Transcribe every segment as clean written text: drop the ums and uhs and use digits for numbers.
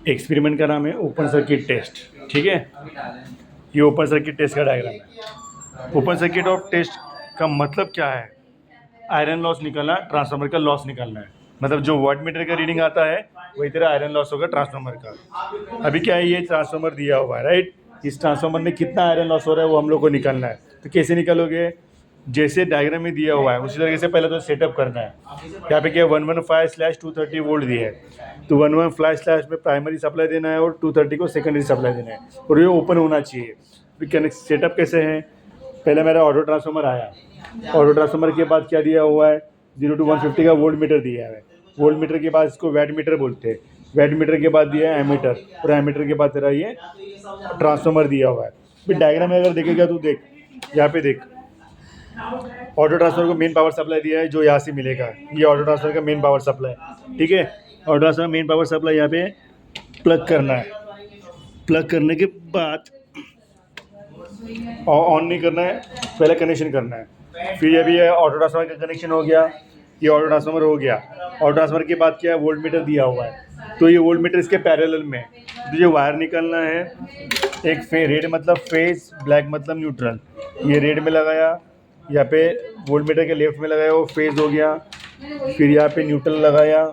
Experiment का नाम है ओपन सर्किट टेस्ट। ठीक है, ये ओपन सर्किट टेस्ट का डायग्राम है। ओपन सर्किट ऑफ टेस्ट का मतलब क्या है? आयरन लॉस निकालना, ट्रांसफार्मर का लॉस निकालना है। मतलब जो वाट मीटर का रीडिंग आता है वही तेरा आयरन लॉस होगा ट्रांसफार्मर का। अभी क्या है, ये ट्रांसफार्मर दिया हुआ है, राइट। इस ट्रांसफार्मर में कितना आयरन लॉस हो रहा है वो हम लोग को निकालना है। तो कैसे निकालोगे? जैसे डायग्राम में दिया हुआ है उसी तरीके से पहले तो सेटअप करना है। यहाँ पे क्या 115/230 वोल्ट दिया है, तो 115 में प्राइमरी सप्लाई देना है और 230 को सेकेंडरी सप्लाई देना है, और ये ओपन होना चाहिए। सेटअप कैसे है? पहले मेरा ऑटो ट्रांसफार्मर आया, ऑटो ट्रांसफार्मर के बाद क्या दिया हुआ है, 0 to 150 का वोल्ट मीटर दिया है। वोल्ट मीटर के बाद इसको वैट मीटर बोलते हैं। वैट मीटर के बाद दिया है एमीटर, और एमीटर के बाद तेरा ये ट्रांसफार्मर दिया हुआ है। फिर डायग्राम में अगर देखेगा तो देख, यहाँ पे देख, ऑटो ट्रांसफर को मेन पावर सप्लाई दिया है जो यहाँ से मिलेगा। ये ऑटो ट्रांसफर का मेन पावर सप्लाई, ठीक है। Auto transfer main power supply यहाँ पे प्लग करना है। प्लग करने के बाद ऑन नहीं करना है, पहले कनेक्शन करना है। फिर ये भी है, ऑटो ट्रांसफर का कनेक्शन हो गया, ये ऑटो ट्रांसफार्मर हो गया। ऑटो ट्रांसफर के बाद क्या है, वोल्ट मीटर दिया हुआ है, तो ये वोल्ट मीटर इसके पैरेलल में तुझे वायर निकालना है। एक रेड मतलब फेज, ब्लैक मतलब न्यूट्रल। ये रेड में लगाया, यहाँ पे वोल्ट मीटर के लेफ्ट में लगाया, वो फेज हो गया। फिर यहाँ पे न्यूट्रल लगाया,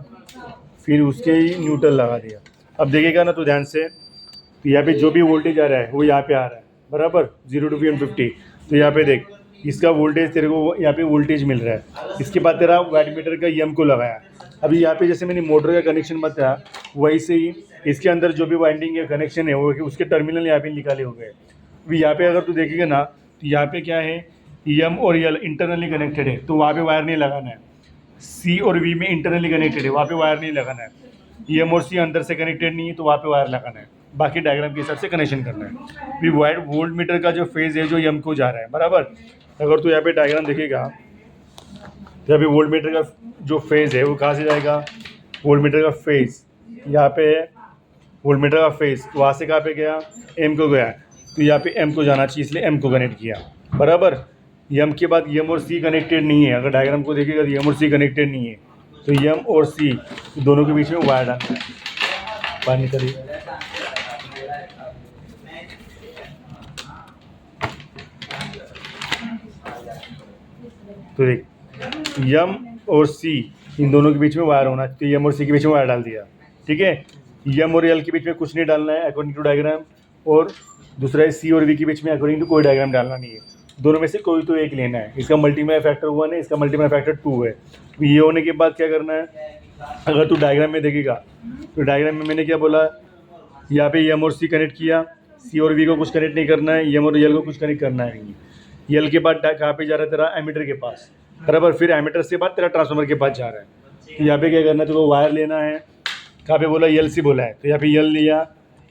फिर उसके ही न्यूट्रल लगा दिया। अब देखिएगा ना तो ध्यान से, तो यहाँ पे जो भी वोल्टेज आ रहा है वो यहाँ पे आ रहा है, बराबर 0 to 150। तो यहाँ पे देख, इसका वोल्टेज तेरे को यहाँ पे वोल्टेज मिल रहा है। इसके बाद तेरा वाट मीटर का यम को लगाया। अभी यहाँ पे जैसे मैंने मोटर का कनेक्शन बताया, वैसे ही इसके अंदर जो भी वाइंडिंग है, कनेक्शन है, वो उसके टर्मिनल यहाँ पे निकाले हो गए। अभी यहाँ पे अगर तू देखेगा ना तो यहाँ पे क्या है, एम और एल इंटरनली कनेक्टेड है, तो वहाँ पे वायर नहीं लगाना है। सी और वी में इंटरनली कनेक्टेड है, वहाँ पे वायर नहीं लगाना है। एम और सी अंदर से कनेक्टेड नहीं है, तो वहाँ पे वायर लगाना है। बाकी डायग्राम के हिसाब से कनेक्शन करना है। भी वाइट वोल्ट मीटर का जो फेज है जो एम को जा रहा है, बराबर। अगर तू यहाँ पे डायग्राम देखेगा तो अभी वोल्ट मीटर का जो फेज है वो कहाँ से जाएगा, वोल्ट मीटर का फेज यहाँ पे है, वोल्ट मीटर का फेज वहाँ से कहाँ पे गया, एम को गया, तो यहाँ पे एम को जाना चाहिए, इसलिए एम को कनेक्ट किया, बराबर। एम के बाद एम और सी कनेक्टेड नहीं है। अगर डायग्राम को देखेगा तो एम और सी कनेक्टेड नहीं है, तो एम और सी दोनों के बीच में वायर डालना है। पानी करिए, तो देख एम और सी इन दोनों के बीच में वायर होना चाहिए, एम और सी के बीच में वायर डाल दिया, ठीक है। एम और एल के बीच में कुछ नहीं डालना है अकॉर्डिंग टू डायग्राम, और दूसरा है सी और वी के बीच में अकॉर्डिंग टू कोई डायग्राम डालना नहीं है। दोनों में से कोई तो एक लेना है। इसका मल्टीप्लाई फैक्टर 1 है, इसका मल्टीप्लाई फैक्टर 2 है। ये होने के बाद क्या करना है, अगर तू डायग्राम में देखेगा तो डायग्राम में मैंने क्या बोला, यहाँ पे एम और सी कनेक्ट किया, सी और वी को कुछ कनेक्ट नहीं करना है, एम और एल को कुछ कनेक्ट करना है। एल के बाद कहाँ पे जा रहा है तेरा, एमीटर के पास, बराबर। फिर एमीटर से बाद तेरा ट्रांसफार्मर के पास जा रहा है। तो यहाँ पे क्या करना है, तो वायर लेना है। कहाँ पे बोला, एल सी बोला है, तो यहाँ पे एल लिया,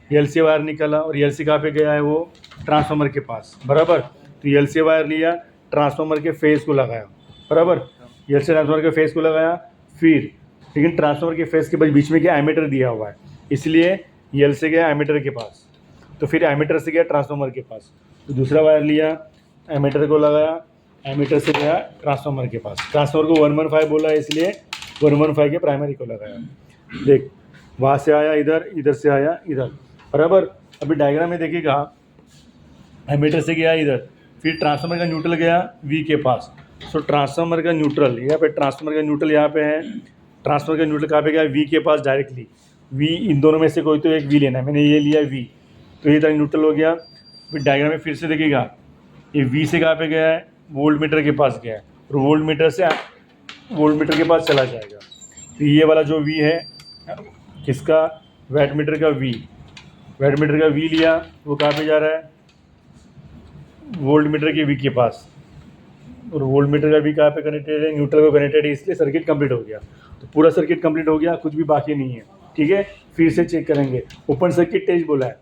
एल से वायर निकाला, और एल सी कहाँ पे गया है, वो ट्रांसफार्मर के पास, बराबर। तो एल से वायर लिया, ट्रांसफार्मर के फेस को लगाया, बराबर। एल से ट्रांसफार्मर के फेस को लगाया, फिर लेकिन ट्रांसफार्मर के फेस के बीच में क्या एमीटर दिया हुआ है, इसलिए एल से गया एमीटर के पास, तो फिर एमीटर से गया ट्रांसफार्मर के पास। तो दूसरा वायर लिया, एमीटर को लगाया, एमीटर से गया ट्रांसफार्मर के पास। ट्रांसफार्मर को 115 बोला है, इसलिए 115 के प्राइमरी को लगाया। देख, वहाँ से आया इधर, इधर से आया इधर, बराबर। अभी डायग्राम में देखिएगा, एमीटर से गया इधर, फिर ट्रांसफार्मर का न्यूट्रल गया वी के पास। सो ट्रांसफार्मर का न्यूट्रल यहाँ पे, ट्रांसफार्मर का न्यूट्रल यहाँ पे है, ट्रांसफार्मर का न्यूट्रल कहाँ पे गया, वी के पास डायरेक्टली। वी, इन दोनों में से कोई तो एक वी लेना है, मैंने ये लिया वी, तो ये तक न्यूट्रल हो गया। फिर डायग्राम में फिर से देखिएगा, ये वी से कहाँ पे गया है, वोल्ट मीटर के पास गया है, और वोल्ट मीटर से वोल्ट मीटर के पास चला जाएगा। तो ये वाला जो वी है किसका, वैट मीटर का वी, वैट मीटर का वी लिया, वो कहाँ पे जा रहा है, वोल्ट मीटर के वी के पास, और वोल्ट मीटर का वी कहाँ पे कनेक्टेड है, न्यूट्रल को कनेक्टेड है, इसलिए सर्किट कंप्लीट हो गया। तो पूरा सर्किट कंप्लीट हो गया, कुछ भी बाकी नहीं है, ठीक है। फिर से चेक करेंगे, ओपन सर्किट टेस्ट बोला है,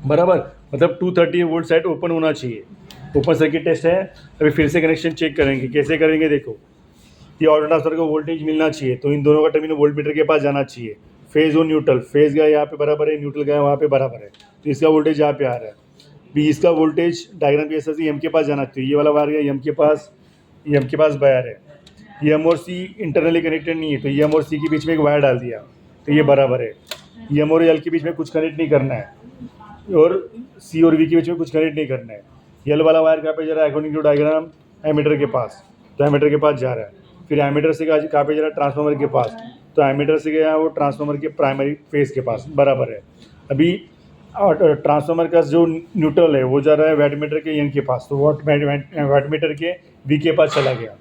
बराबर। मतलब 230 वोल्ट साइड ओपन होना चाहिए, ओपन सर्किट टेस्ट है। अभी फिर से कनेक्शन चेक करेंगे, कैसे करेंगे, देखो, ये ऑटो ट्रांसफर को वोल्टेज मिलना चाहिए, तो इन दोनों का टर्मिनल वोल्ट मीटर के पास जाना चाहिए। फेज और न्यूट्रल, फेज गया यहाँ पे बराबर है, न्यूट्रल गया वहाँ पे बराबर है, तो इसका वोल्टेज यहाँ पे आ रहा है। भी इसका वोल्टेज डायग्राम के हिसाब से एम के पास जाना चाहिए, ये वाला वायर गया एम के पास, एम के पास वायर है। एम और सी इंटरनली कनेक्टेड नहीं है, तो एम और सी के बीच में एक वायर डाल दिया, तो ये बराबर है। एम और एल के बीच में कुछ कनेक्ट नहीं करना है और सी और वी के बीच में कुछ कनेक्ट नहीं करना है। एल वाला वायर कहाँ पे जा रहा है अकॉर्डिंग टू डायग्राम, एमीटर के पास, तो एमीटर के पास जा रहा है। फिर एमीटर से कहाँ पे जा रहा है ट्रांसफार्मर के पास, तो एमीटर से गया वो ट्रांसफार्मर के प्राइमरी फेज के पास, बराबर है। अभी ट्रांसफार्मर का जो न्यूट्रल है वो जा रहा है वैटमीटर के यंग के पास, तो वैटमीटर के वी के पास चला गया,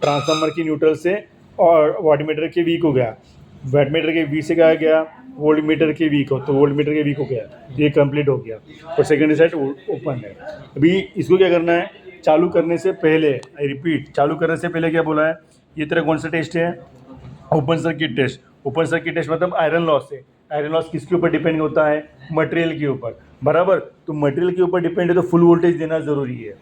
ट्रांसफार्मर की न्यूट्रल से और वाटमीटर के वी को गया, वैटमीटर के वी से कहा गया वोल्ट मीटर के वी को, तो वोल्ट मीटर के वी को गया, ये कंप्लीट हो गया और सेकेंडरी साइड ओपन है। अभी इसको क्या करना है, चालू करने से पहले, आई रिपीट, चालू करने से पहले क्या बोला है, ये तेरा कौन सा टेस्ट है, open circuit test. Open circuit test मतलब आयरन लॉस है। आयरन लॉस किसके ऊपर डिपेंड होता है, मटेरियल के ऊपर, बराबर। तो मटेरियल के ऊपर डिपेंड है तो फुल वोल्टेज देना ज़रूरी है,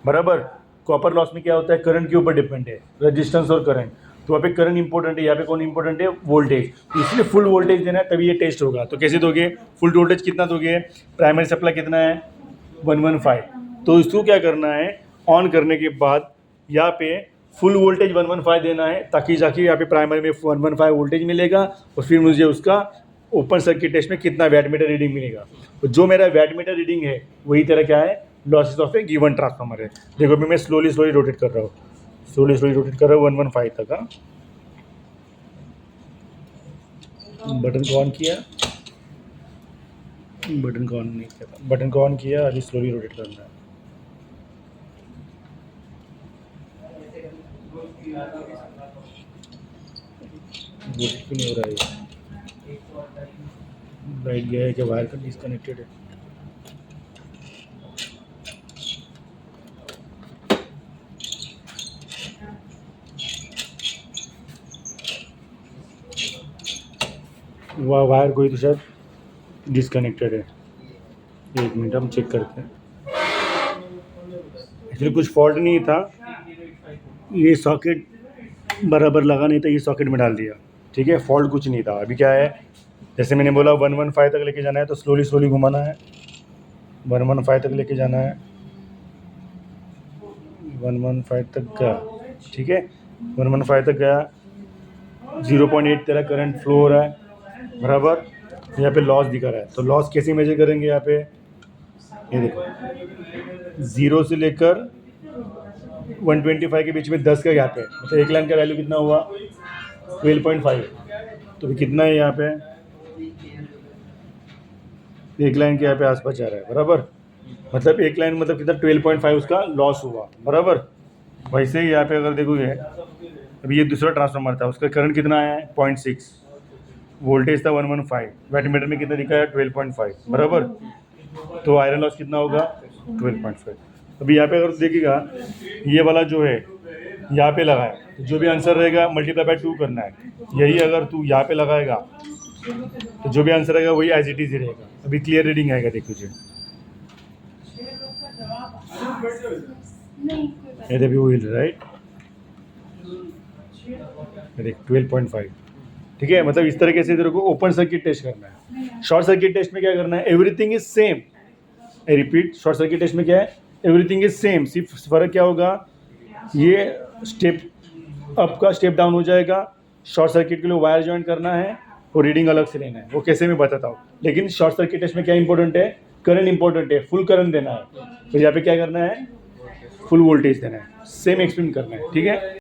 बराबर। कॉपर लॉस में क्या होता है, करंट के ऊपर डिपेंड है, रेजिस्टेंस और करंट, तो वहाँ पे करंट इंपॉर्टेंट है, यहाँ पे कौन इंपॉर्टेंट है, वोल्टेज। तो इसलिए फुल वोल्टेज देना है तभी ये टेस्ट होगा। तो कैसे दोगे, फुल वोल्टेज कितना दोगे, प्राइमरी सप्लाई कितना है 115, तो इसको क्या करना है, ऑन करने के बाद यहाँ पे फुल वोल्टेज 115 देना है, ताकि जाके यहाँ पे प्राइमरी में 115 वोल्टेज मिलेगा और फिर मुझे उसका ओपन सर्किट टेस्ट में कितना वैटमीटर रीडिंग मिलेगा। तो जो मेरा वैटमीटर रीडिंग है वही तरह क्या है, losses of A given transformer है। देखो अभी मैं स्लोली रोटेट कर रहा हूँ, स्लोली रोटेट कर रहा हूँ 115 तक। हाँ, बटन को ऑन किया, बटन को ऑन नहीं किया, बटन को ऑन किया, अभी स्लोली रोटेट करना है। रोटेट क्यों नहीं हो रहा है, लाइट गया है कि वायर का डिसकनेक्टेड है। वह वायर कोई तो शायद डिसकनेक्टेड है, एक मिनट हम चेक करते हैं। एक्चुअली कुछ फॉल्ट नहीं था, ये सॉकेट बराबर लगा नहीं था, ये सॉकेट में डाल दिया, ठीक है, फॉल्ट कुछ नहीं था। अभी क्या है, जैसे मैंने बोला 115 तक लेके जाना है तो स्लोली घुमाना है, 115 तक लेके जाना है, 115 तक गया, ठीक है, 115 तक गया, 0.8 तेरा करंट फ्लो हो रहा है, बराबर। यहाँ पे लॉस दिखा रहा है, तो लॉस कैसे मेजर करेंगे, यहाँ पे ये देखो 0 से लेकर 125 के बीच में 10 का गैप है, मतलब एक लाइन का वैल्यू कितना हुआ 12.5, तो भी कितना है यहाँ पे, एक लाइन के यहाँ पे आसपास जा रहा है, बराबर। मतलब एक लाइन मतलब कितना 12.5 उसका लॉस हुआ, बराबर। वैसे ही यहाँ पे अगर देखोगे, अभी ये दूसरा ट्रांसफार्मर था, उसका करंट कितना आया है 0.6, वोल्टेज था 115, वैटमीटर में कितना दिखा है 12.5, बराबर। तो आयरन लॉस कितना होगा 12.5। अभी यहाँ पे अगर देखिएगा, ये वाला जो है यहाँ पे लगा है, तो जो भी आंसर रहेगा मल्टीप्लाई बाय 2 करना है। यही अगर तू यहाँ पे लगाएगा तो जो भी आंसर रहेगा वही एज इट इज ही रहेगा। अभी क्लियर रीडिंग आएगा, देख लीजिए, ये भी वही राइट, देख 12.5, ठीक है। मतलब इस तरीके से तेरे को ओपन सर्किट टेस्ट करना है। शॉर्ट सर्किट टेस्ट में क्या करना है, everything is same, I repeat, short circuit test में क्या है, एवरीथिंग इज सेम, सिर्फ फर्क क्या होगा, ये स्टेप अप का स्टेप डाउन हो जाएगा। शॉर्ट सर्किट के लिए वायर ज्वाइन करना है और रीडिंग अलग से लेना है, वो कैसे मैं बताता हूँ। लेकिन शॉर्ट सर्किट टेस्ट में क्या इंपॉर्टेंट है, करंट इंपॉर्टेंट है, फुल करंट देना है। तो यहाँ पे क्या करना है, फुल वोल्टेज देना है, सेम एक्सप्लेन करना है, ठीक है।